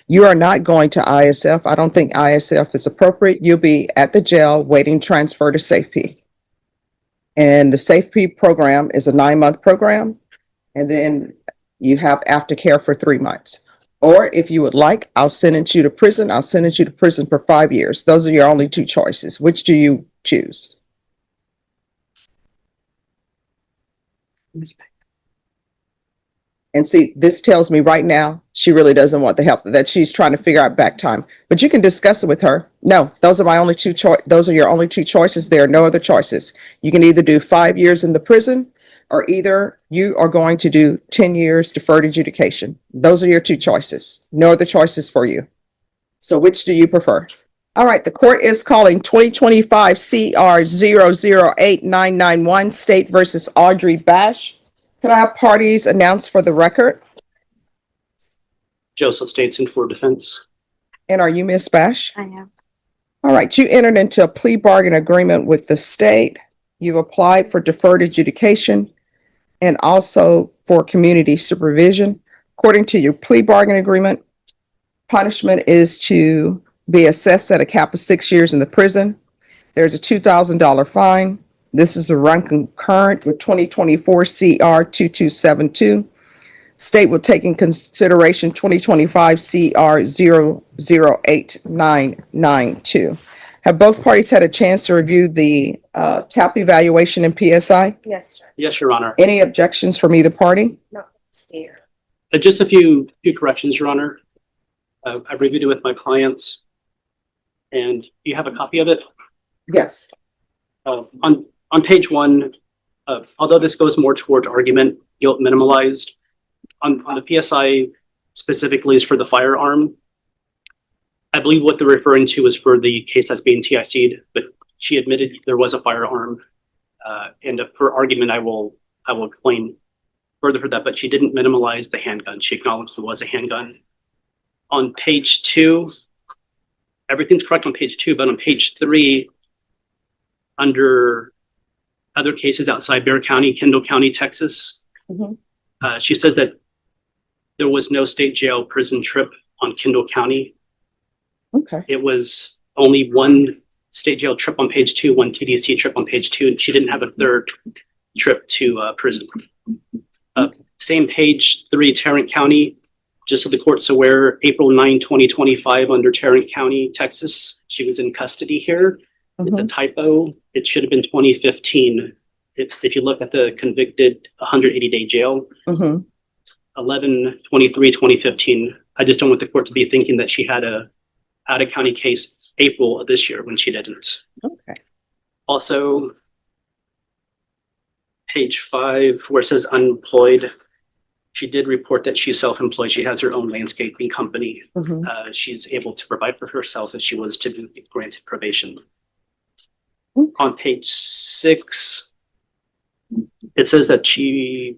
You are not going to ISF. I don't think ISF is appropriate. You'll be at the jail waiting transfer to SafeP. And the SafeP program is a 9-month program. And then you have aftercare for 3 months. Or if you would like, I'll sentence you to prison. I'll sentence you to prison for 5 years. Those are your only two choices. Which do you choose? And see, this tells me right now, she really doesn't want the help, that she's trying to figure out back time. But you can discuss it with her. No, those are my only two choices. Those are your only two choices. There are no other choices. You can either do 5 years in the prison, or either you are going to do 10 years deferred adjudication. Those are your two choices. No other choices for you. So which do you prefer? All right, the court is calling 2025 CR 008991, State versus Audrey Bash. Could I have parties announced for the record? Joseph Stateson for defense. And are you Miss Bash? I am. All right, you entered into a plea bargain agreement with the state. You've applied for deferred adjudication and also for community supervision. According to your plea bargain agreement, punishment is to be assessed at a cap of 6 years in the prison. There's a $2,000 fine. This is the run concurrent with 2024 CR 2272. State will take in consideration 2025 CR 008992. Have both parties had a chance to review the TAP evaluation and PSI? Yes, sir. Yes, Your Honor. Any objections from either party? No, stay here. Just a few corrections, Your Honor. I reviewed it with my clients, and you have a copy of it. Yes. On page 1, although this goes more towards argument, guilt minimalized, on the PSI specifically is for the firearm. I believe what they're referring to is for the case that's being TIC'd, but she admitted there was a firearm. And for argument, I will explain further for that, but she didn't minimalize the handgun. She acknowledged there was a handgun. On page 2, everything's correct on page 2, but on page 3, under other cases outside Bexar County, Kendall County, Texas, she said that there was no state jail prison trip on Kendall County. Okay. It was only one state jail trip on page 2, one TDC trip on page 2, and she didn't have a third trip to prison. Same page 3, Tarrant County, just so the court's aware, April 9, 2025, under Tarrant County, Texas. She was in custody here. It's a typo. It should have been 2015. If you look at the convicted 180-day jail, 11/23/2015. I just don't want the court to be thinking that she had a out-of-county case April of this year when she didn't. Okay. Also, page 5, where it says unemployed, she did report that she's self-employed. She has her own landscaping company. She's able to provide for herself if she was to be granted probation. On page 6, it says that she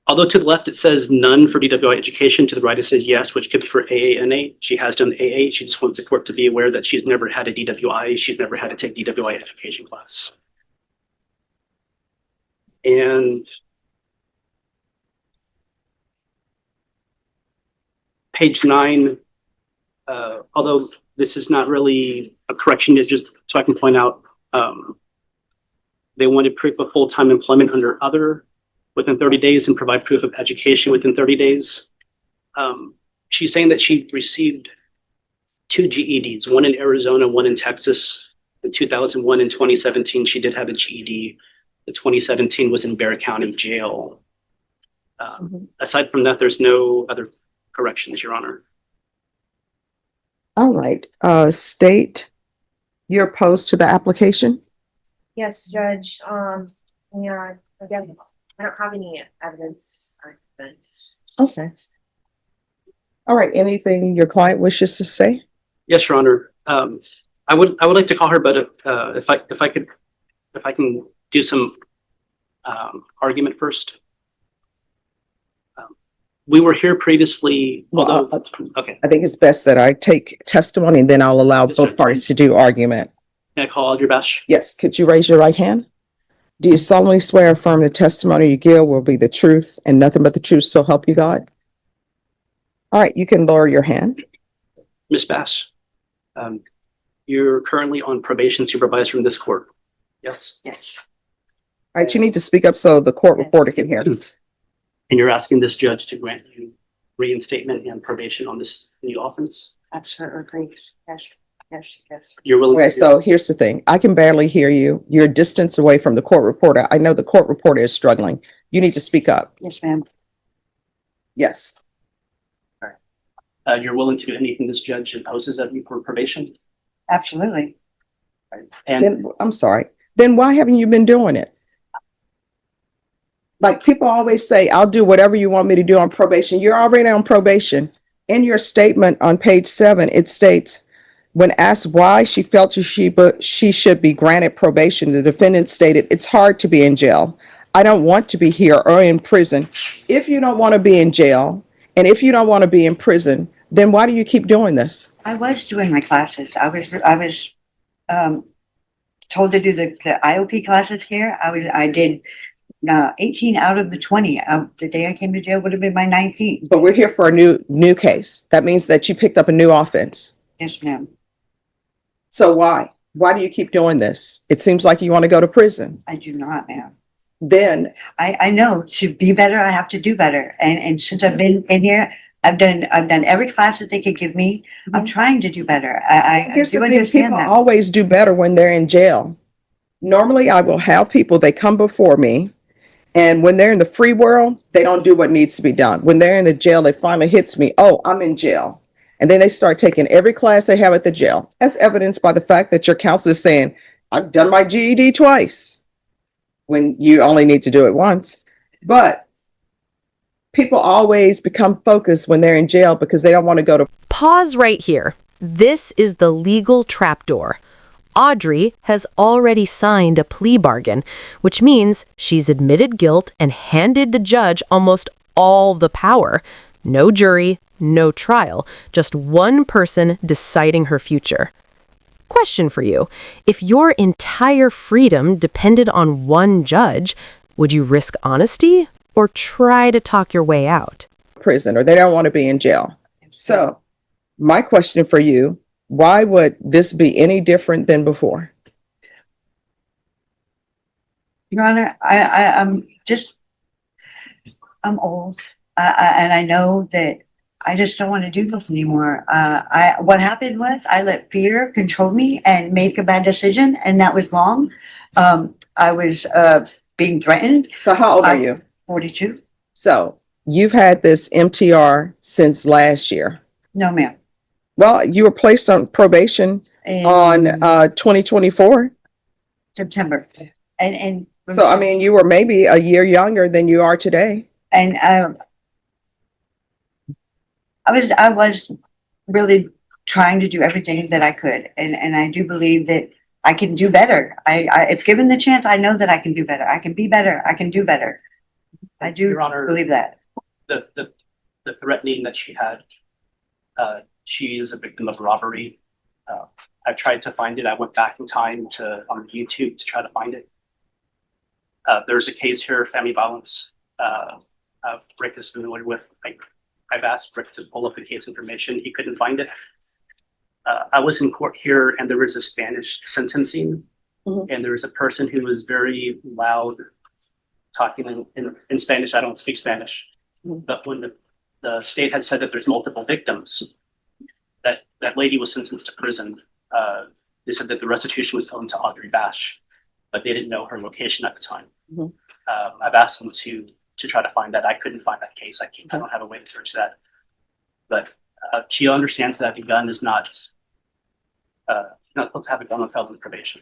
although to the left it says none for DWI education, to the right it says yes, which could be for AANA. She has done AA. She just wants the court to be aware that she's never had a DWI. She's never had to take DWI education class. And page 9, although this is not really a correction, it's just so I can point out, they wanted proof of full-time employment under other within 30 days and provide proof of education within 30 days. She's saying that she received 2 GEDs, one in Arizona, one in Texas. In 2001 and 2017, she did have a GED. The 2017 was in Bexar County Jail. Aside from that, there's no other corrections, Your Honor. All right. State, you're opposed to the application? Yes, Judge. Yeah, again, I don't have any evidence. Okay. All right. Anything your client wishes to say? Yes, Your Honor. I would like to call her, but if I can do some argument first. We were here previously. Okay. I think it's best that I take testimony and then I'll allow both parties to do argument. Can I call Audrey Bash? Yes. Could you raise your right hand? Do you solemnly swear or affirm the testimony you give will be the truth and nothing but the truth, so help you God? All right, you can lower your hand. Ms. Bass, you're currently on probation supervised from this court. Yes? Yes. All right, you need to speak up so the court reporter can hear. And you're asking this judge to grant you reinstatement and probation on this new offense? Absolutely. Yes. Yes. Yes. You're willing Okay, to so here's the thing. I can barely hear you. You're a distance away from the court reporter. I know the court reporter is struggling. You need to speak up. Yes, ma'am. Yes. you're willing to do anything this judge imposes of you for probation? Absolutely. And Then, I'm sorry. Then why haven't you been doing it? Like people always say, I'll do whatever you want me to do on probation. You're already on probation. In your statement on page 7, it states, when asked why she felt she should be granted probation, the defendant stated, it's hard to be in jail. I don't want to be here or in prison. If you don't want to be in jail and if you don't want to be in prison, then why do you keep doing this? I was doing my classes. I was told to do the IOP classes here. I did 18 out of the 20. The day I came to jail would have been my 19th. But we're here for a new case. That means that you picked up a new offense. Yes, ma'am. So why? Why do you keep doing this? It seems like you want to go to prison. I do not, ma'am. Then I know to be better, I have to do better. And since I've been in here, I've done every class that they could give me. I'm trying to do better. I here's do the thing, understand people that. always do better when they're in jail. Normally, I will have people, they come before me, and when they're in the free world, they don't do what needs to be done. When they're in the jail, it finally hits me, oh, I'm in jail. And then they start taking every class they have at the jail, as evidenced by the fact that your counselor is saying, I've done my GED twice, when you only need to do it once. But people always become focused when they're in jail because they don't want to go to. Pause right here. This is the legal trapdoor. Audrey has already signed a plea bargain, which means she's admitted guilt and handed the judge almost all the power. No jury, no trial, just one person deciding her future. Question for you. If your entire freedom depended on one judge, would you risk honesty or try to talk your way out? Prison, or they don't want to be in jail. So my question for you, why would this be any different than before? Your Honor, I'm old, and I know that I just don't want to do this anymore. What happened was I let fear control me and make a bad decision, and that was wrong. I was being threatened. So how old are you? 42. So you've had this MTR since last year. No, ma'am. Well, you were placed on probation In on 2024. September, and So I mean, you were maybe a year younger than you are today. and I was really trying to do everything that I could, and I do believe that I can do better. If given the chance, I know that I can do better. I can be better. I can do better. I do Your Honor, believe that. the threatening that she had, she is a victim of robbery. I tried to find it. I went back in time on YouTube to try to find it. There's a case here, family violence. Rick is familiar with. I've asked Rick to pull up the case information. He couldn't find it. I was in court here, and there was a Spanish sentencing, and there was a person who was very loud, talking in Spanish. I don't speak Spanish, but when the state had said that there's multiple victims, that lady was sentenced to prison. They said that the restitution was owed to Audrey Bash, but they didn't know her location at the time. I've asked them to try to find that. I couldn't find that case. I don't have a way to search that. But she understands that a gun is not supposed to have a gun on felon probation.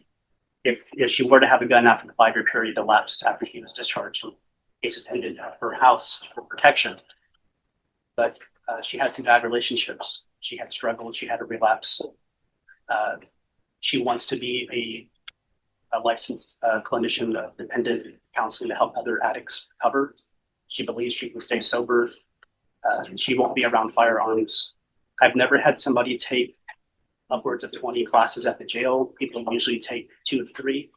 If she were to have a gun after the 5-year period elapsed after she was discharged, cases ended at her house for protection. But she had some bad relationships. She had struggled. She had a relapse. She wants to be a licensed clinician, dependent counseling to help other addicts recover. She believes she can stay sober. She won't be around firearms. I've never had somebody take upwards of 20 classes at the jail. People usually take 2 to 3.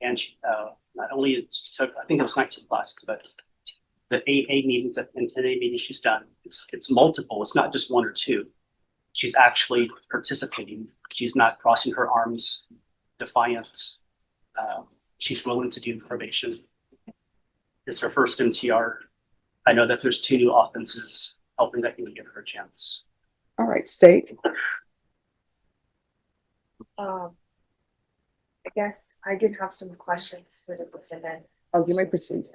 And she, not only took, I think it was 19 classes, but the AA meetings and NA meetings she's done, it's multiple. It's not just one or two. She's actually participating. She's not crossing her arms, defiant. She's willing to do probation. It's her first MTR. I know that there's 2 new offenses, hoping that you would give her a chance. All right, state. I guess I did have some questions for the defendant. Oh, you may proceed.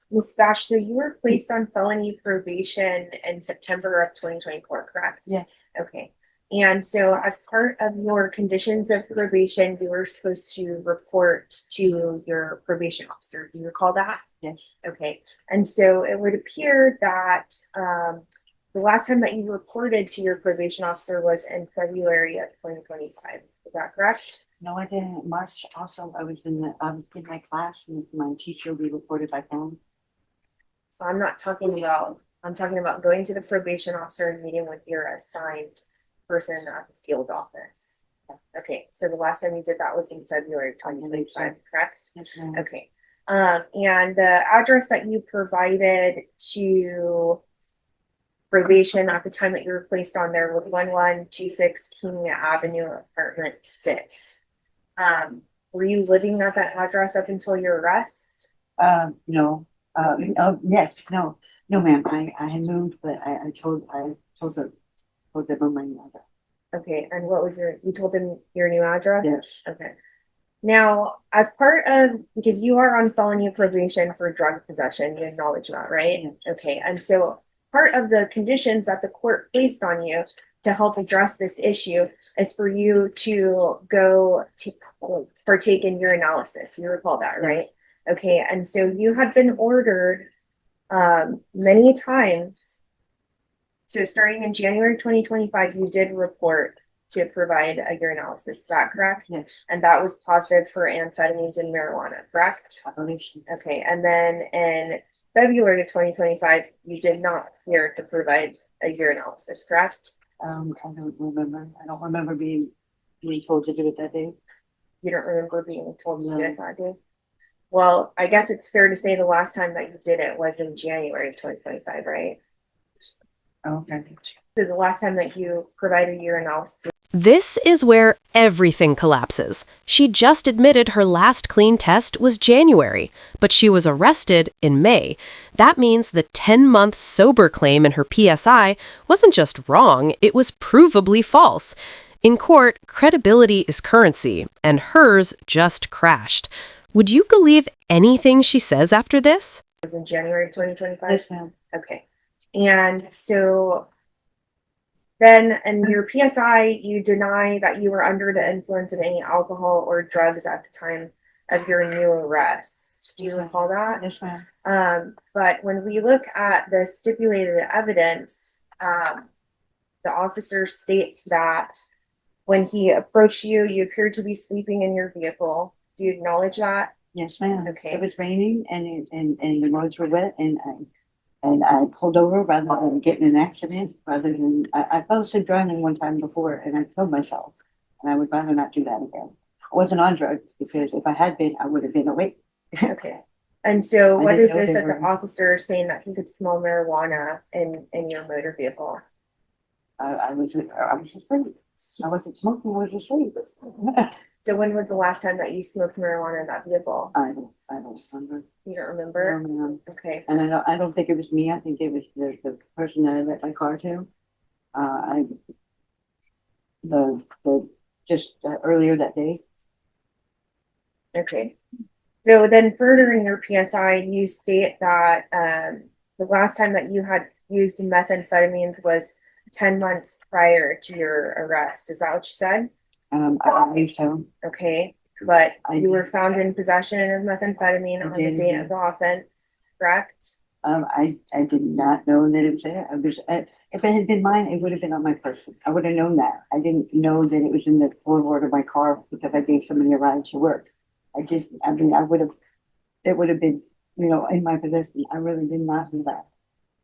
Ms. Bash, so you were placed on felony probation in September of 2024, correct? Yes. Okay. And so as part of your conditions of probation, you were supposed to report to your probation officer. Do you recall that? Yes. Okay. And so it would appear that the last time that you reported to your probation officer was in February of 2025. Is that correct? No, I didn't. March also, I was in my class and my teacher, we reported by phone. So I'm talking about going to the probation officer and meeting with your assigned person at the field office. Okay, so the last time you did that was in February 2025, correct? Yes, ma'am. Okay. And the address that you provided to probation at the time that you were placed on there was 1126 King Avenue, apartment 6. Were you living at that address up until your arrest? No, yes, no, ma'am, I had moved, but I told them my mother. Okay, and what was you told them your new address? Yes. Okay. Now, as part of, because you are on felony probation for drug possession, you acknowledge that, right? Yeah. Okay, and so part of the conditions that the court placed on you to help address this issue is for you to go to partake in urinalysis. You recall that, Yeah. right? Okay, and so you had been ordered many times. So starting in January 2025, you did report to provide a urinalysis. Is that correct? Yes. And that was positive for amphetamines and marijuana, correct? I believe so. Okay, and then in February of 2025, you did not appear to provide a urinalysis, correct? I don't remember. I don't remember being told to do it that day. You don't remember being told to do No. it that day? Well, I guess it's fair to say the last time that you did it was in January of 2025, right? Okay. So the last time that you provided urinalysis. This is where everything collapses. She just admitted her last clean test was January, but she was arrested in May. That means the 10-month sober claim in her PSI wasn't just wrong, it was provably false. In court, credibility is currency, and hers just crashed. Would you believe anything she says after this? Was in January of 2025? Yes, ma'am. Okay. And so then in your PSI, you deny that you were under the influence of any alcohol or drugs at the time of your new arrest. Do you recall that? Yes, ma'am. But when we look at the stipulated evidence, the officer states that when he approached you, you appeared to be sleeping in your vehicle. Do you acknowledge that? Yes, ma'am. Okay. It was raining and the roads were wet and I pulled over rather than getting in an accident, rather than, I fell asleep driving one time before and I killed myself. And I would rather not do that again. I wasn't on drugs because if I had been, I would have been awake. Okay. And so I what didn't is know this they that the were- officer is saying that he could smell marijuana in your motor vehicle? I was asleep. I wasn't smoking, I was asleep. So when was the last time that you smoked marijuana in that vehicle? I don't remember. You don't remember? No, ma'am. Okay. And I don't think it was me. I think it was the person that I let my car to. Earlier that day. Okay. So then further in your PSI, you state that the last time that you had used methamphetamines was 10 months prior to your arrest. Is that what you said? I believe so. Okay. But I you were found in possession of methamphetamine I on the did, date yeah. of the offense, correct? I did not know that it was there. If it had been mine, it would have been on my person. I would have known that. I didn't know that it was in the floorboard of my car because I gave somebody a ride to work. It would have been, in my possession. I really did not do that.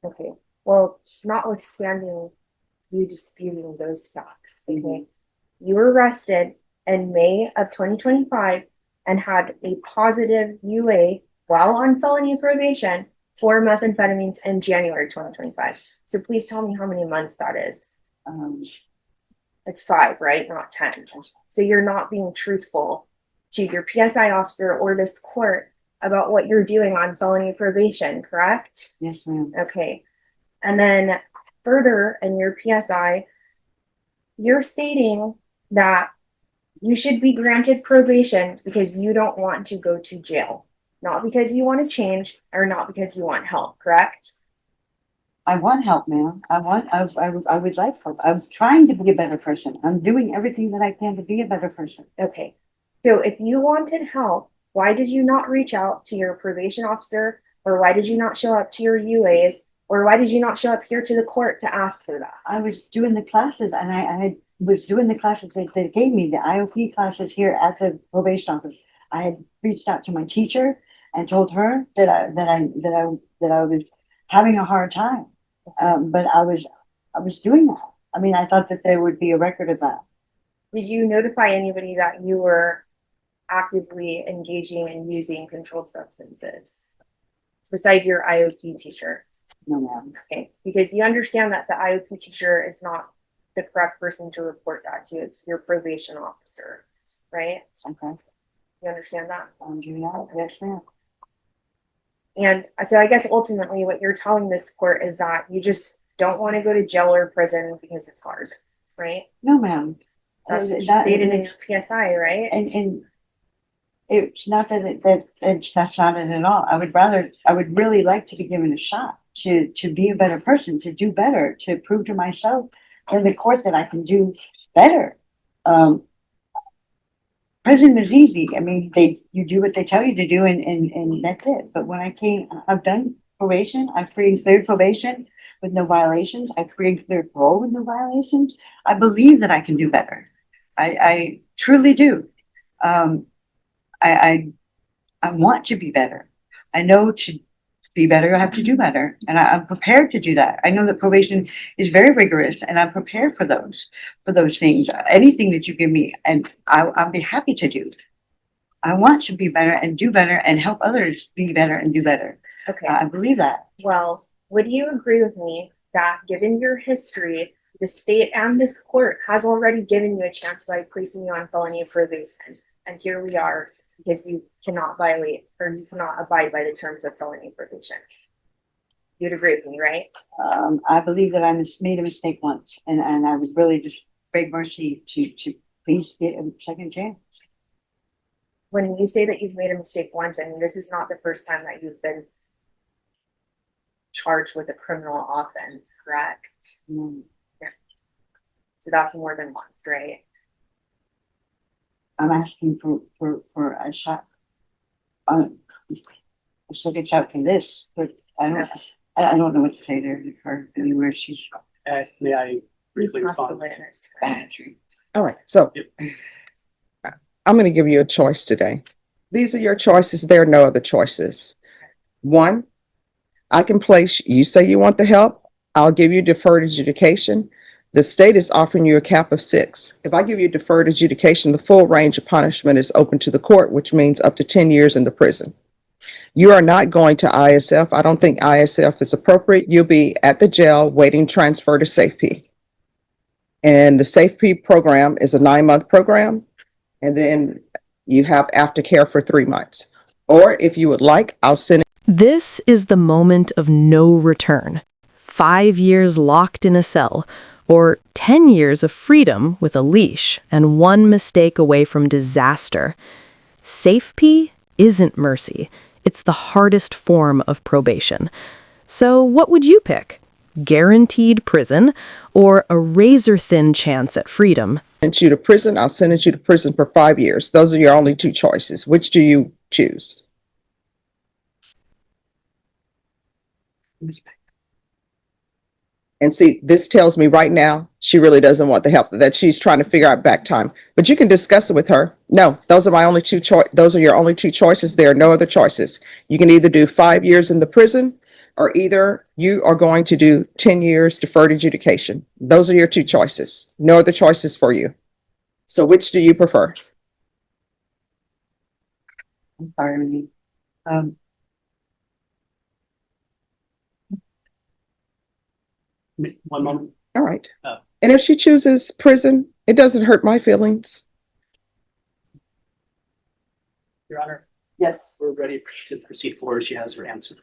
Okay. Well, notwithstanding you disputing those facts, okay, you were arrested in May of 2025 and had a positive UA while on felony probation for methamphetamines in January 2025. So please tell me how many months that is. It's 5, right? Not 10. So you're not being truthful to your PSI officer or this court about what you're doing on felony probation, correct? Yes, ma'am. Okay. And then further in your PSI, you're stating that you should be granted probation because you don't want to go to jail, not because you want to change or not because you want help, correct? I want help, ma'am. I would like help. I'm trying to be a better person. I'm doing everything that I can to be a better person. Okay. So if you wanted help, why did you not reach out to your probation officer, or why did you not show up to your UAs, or why did you not show up here to the court to ask for that? I was doing the classes and I was doing the classes that they gave me, the IOP classes here at the probation office. I had reached out to my teacher and told her that I was having a hard time. But I was doing that. I mean, I thought that there would be a record of that. Did you notify anybody that you were actively engaging in using controlled substances besides your IOP teacher? No, ma'am. Okay, because you understand that the IOP teacher is not the correct person to report that to. It's your probation officer, right? Okay. You understand that? I'm doing that. Yes, ma'am. And so I guess ultimately what you're telling this court is that you just don't want to go to jail or prison because it's hard, right? No, ma'am. That's what you That- stated in your PSI, right? and it's not that's not it at all. I would really like to be given a shot to be a better person, to do better, to prove to myself in the court that I can do better. Prison is easy. I mean, you do what they tell you to do and that's it. But when I've done probation, I've free and cleared probation with no violations. I've free and cleared parole with no violations. I believe that I can do better. I truly do. I want to be better. I know to be better, I have to do better. And I'm prepared to do that. I know that probation is very rigorous and I'm prepared for those things. Anything that you give me, and I'll be happy to do. I want to be better and do better and help others be better and do better. Okay. I believe that. Well, would you agree with me that given your history, the state and this court has already given you a chance by placing you on felony probation? And here we are because you cannot violate or you cannot abide by the terms of felony probation. You'd agree with me, right? I believe that I made a mistake once and I would really just beg mercy to please get a second chance. When you say that you've made a mistake once, I mean, this is not the first time that you've been charged with a criminal offense, correct? Mm. So that's more than once, right? I'm asking for a shot. A second shot for this, but I don't know what to say to her anywhere. She's May I briefly Possible respond? witness. battery. All right, so Yep. I'm going to give you a choice today. These are your choices. There are no other choices. One, I can place, you say you want the help, I'll give you deferred adjudication. The state is offering you a cap of 6. If I give you deferred adjudication, the full range of punishment is open to the court, which means up to 10 years in the prison. You are not going to ISF. I don't think ISF is appropriate. You'll be at the jail waiting transfer to SafeP. And the SafeP program is a 9-month program. And then you have aftercare for 3 months. Or if you would like, I'll send This is the moment of no return. 5 years locked in a cell, or 10 years of freedom with a leash and one mistake away from disaster. SafeP isn't mercy. It's the hardest form of probation. So what would you pick? Guaranteed prison or a razor-thin chance at freedom? you to prison. I'll send you to prison for 5 years. Those are your only 2 choices. Which do you choose? And see, this tells me right now, she really doesn't want the help, that she's trying to figure out back time. But you can discuss it with her. No, those are my only 2 those are your only 2 choices. There are no other choices. You can either do 5 years in the prison, or either you are going to do 10 years deferred adjudication. Those are your 2 choices. No other choices for you. So which do you prefer? I'm sorry. Um, 1 moment. All right. Oh. And if she chooses prison, it doesn't hurt my feelings. Your Honor, Yes. we're ready to proceed forward. She has her answer.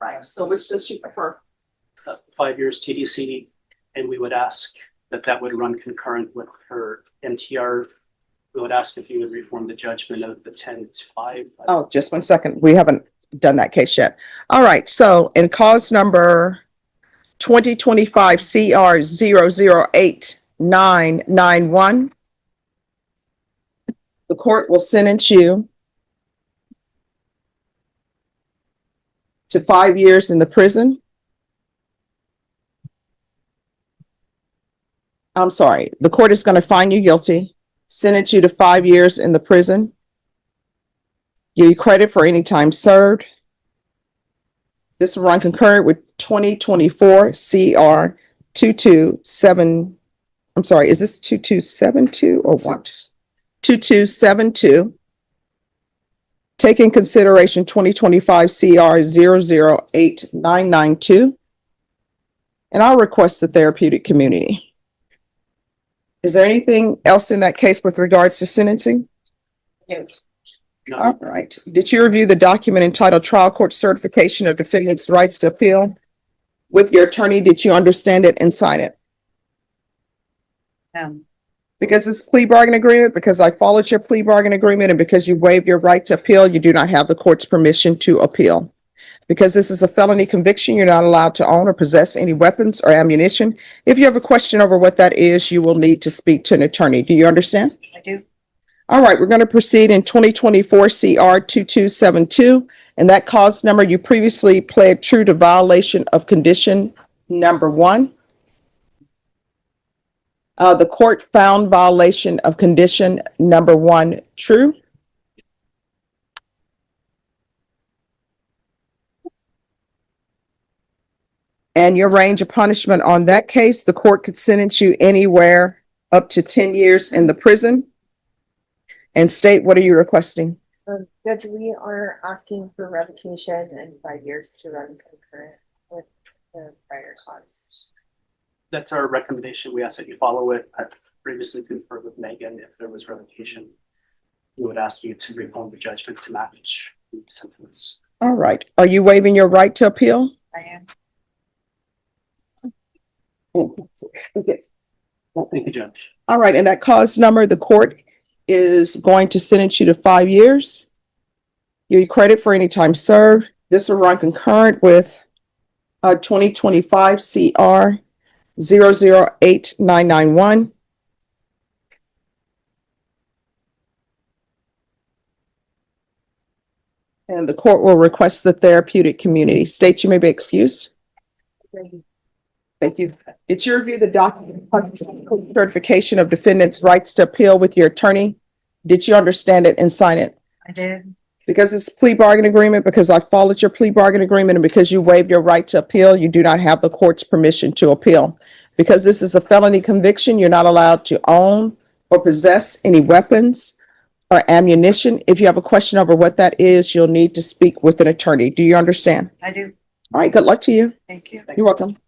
Right. So which does she prefer? 5 years TDC, and we would ask that would run concurrent with her MTR. We would ask if you would reform the judgment of the 10-5. Oh, just 1 second. We haven't done that case yet. All right. So in cause number 2025 CR 008991, the court will sentence you to 5 years in the prison. I'm sorry. The court is going to find you guilty, sentence you to 5 years in the prison, give you credit for any time served. This will run concurrent with 2024 CR 227. I'm sorry, is this 2272 or what? 2272. Take in consideration 2025 CR 008992. And I'll request the therapeutic community. Is there anything else in that case with regards to sentencing? Yes. All right. Did you review the document entitled Trial Court Certification of Defendant's Rights to Appeal? With your attorney, did you understand it and sign it? Because it's plea bargain agreement, because I followed your plea bargain agreement, and because you waived your right to appeal, you do not have the court's permission to appeal. Because this is a felony conviction, you're not allowed to own or possess any weapons or ammunition. If you have a question over what that is, you will need to speak to an attorney. Do you understand? I do. All right, we're going to proceed in 2024 CR 2272, and that cause number, you previously pled true to violation of condition number 1. The court found violation of condition number 1 true. And your range of punishment on that case, the court could sentence you anywhere up to 10 years in the prison. And state, what are you requesting? Judge, we are asking for revocation and 5 years to run concurrent with the prior cause. That's our recommendation. We ask that you follow it. I've previously conferred with Megan. If there was revocation, we would ask you to reform the judgment to match the sentence. All right. Are you waiving your right to appeal? I am. Okay. Thank you, Judge. All right. And that cause number, the court is going to sentence you to 5 years. Give you credit for any time served. This will run concurrent with 2025 CR 008991. And the court will request the therapeutic community. State, you may be excused. Thank you. Did you review the document certification of defendant's rights to appeal with your attorney? Did you understand it and sign it? I did. Because it's plea bargain agreement, because I followed your plea bargain agreement, and because you waived your right to appeal, you do not have the court's permission to appeal. Because this is a felony conviction, you're not allowed to own or possess any weapons or ammunition. If you have a question over what that is, you'll need to speak with an attorney. Do you understand? I do. All right, good luck to you. Thank you. You're welcome.